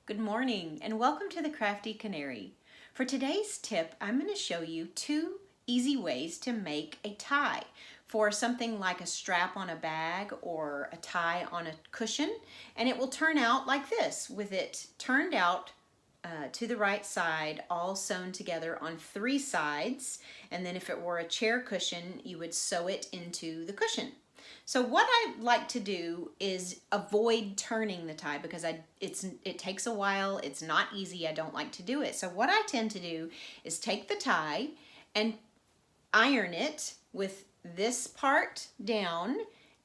Good morning and welcome to the Crafty Canary. For today's tip, I'm going to show you 2 easy ways to make a tie for something like a strap on a bag or a tie on a cushion, and it will turn out like this with it turned out to the right side, all sewn together on 3 sides, and then if it were a chair cushion, you would sew it into the cushion. So what I like to do is avoid turning the tie because it takes a while, it's not easy, I don't like to do it. So what I tend to do is take the tie and iron it with this part down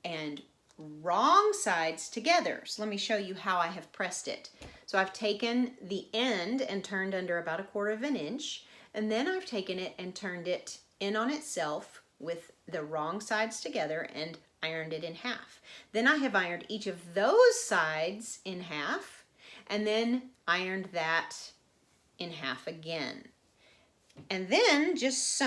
and wrong sides together. So let me show you how I have pressed it. So I've taken the end and turned under about 1/4 of an inch, and then I've taken it and turned it in on itself with the wrong sides together and ironed it in half. Then I have ironed each of those sides in half and then ironed that in half again. And then just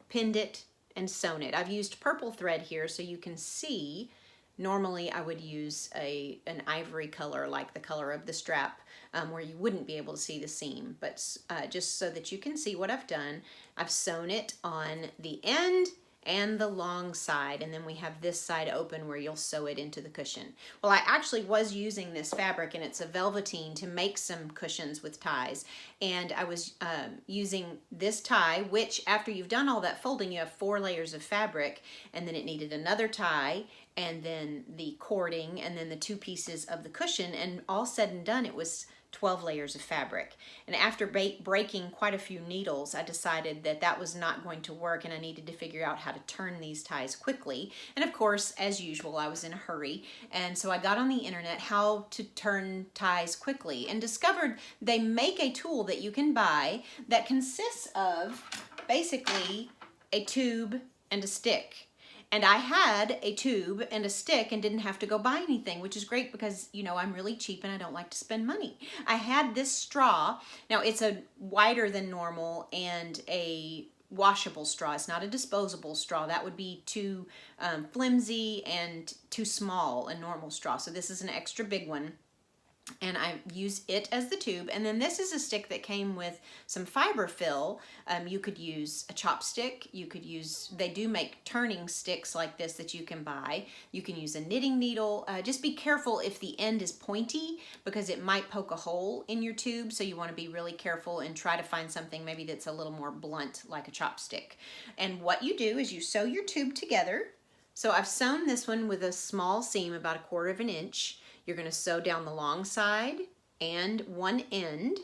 pinned it and sewn it. I've used purple thread here so you can see. Normally I would use an ivory color like the color of the strap where you wouldn't be able to see the seam, but just so that you can see what I've done, I've sewn it on the end and the long side, and then we have this side open where you'll sew it into the cushion. Well, I actually was using this fabric, and it's a velveteen, to make some cushions with ties, and I was using this tie, which after you've done all that folding, you have 4 layers of fabric, and then it needed another tie, and then the cording, and then the 2 pieces of the cushion, and all said and done, it was 12 layers of fabric. And after breaking quite a few needles, I decided that that was not going to work and I needed to figure out how to turn these ties quickly. And of course, as usual, I was in a hurry. And so I got on the internet how to turn ties quickly and discovered they make a tool that you can buy that consists of basically a tube and a stick. And I had a tube and a stick and didn't have to go buy anything, which is great because, you know, I'm really cheap and I don't like to spend money. I had this straw. Now, it's a wider than normal and a washable straw. It's not a disposable straw. That would be too flimsy and too small, a normal straw. So this is an extra big one. And I use it as the tube. And then this is a stick that came with some fiber fill. You could use a chopstick. You could use, they do make turning sticks like this that you can buy. You can use a knitting needle. Just be careful if the end is pointy because it might poke a hole in your tube. So you want to be really careful and try to find something maybe that's a little more blunt like a chopstick. And what you do is you sew your tube together. So I've sewn this one with a small seam about 1/4 of an inch. You're going to sew down the long side and one end.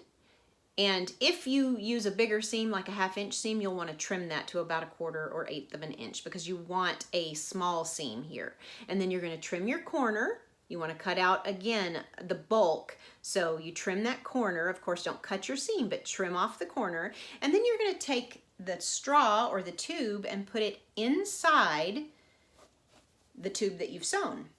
And if you use a bigger seam, like a 1/2 inch seam, you'll want to trim that to about 1/4 or 1/8 of an inch because you want a small seam here. And then you're going to trim your corner. You want to cut out, again, the bulk. So you trim that corner. Of course, don't cut your seam, but trim off the corner. And then you're going to take the straw or the tube and put it inside the tube that you've sewn.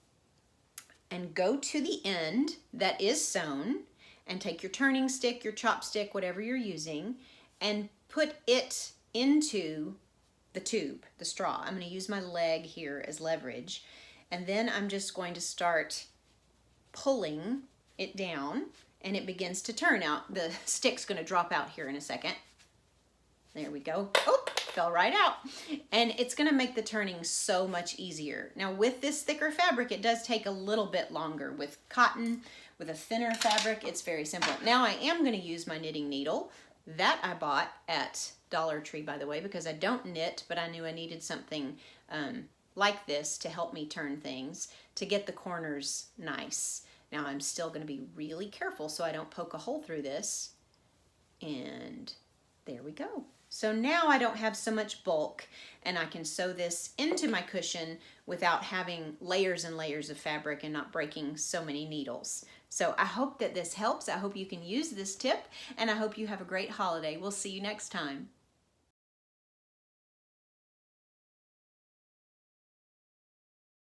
And go to the end that is sewn and take your turning stick, your chopstick, whatever you're using, and put it into the tube, the straw. I'm going to use my leg here as leverage. And then I'm just going to start pulling it down and it begins to turn. Now the stick's going to drop out here in a second. There we go. Oh, fell right out. And it's going to make the turning so much easier. Now with this thicker fabric, it does take a little bit longer. With cotton, with a thinner fabric, it's very simple. Now I am going to use my knitting needle. That I bought at Dollar Tree, by the way, because I don't knit, but I knew I needed something like this to help me turn things, to get the corners nice. Now I'm still going to be really careful so I don't poke a hole through this. And there we go. So now I don't have so much bulk and I can sew this into my cushion without having layers and layers of fabric and not breaking so many needles. So I hope that this helps. I hope you can use this tip and I hope you have a great holiday. We'll see you next time.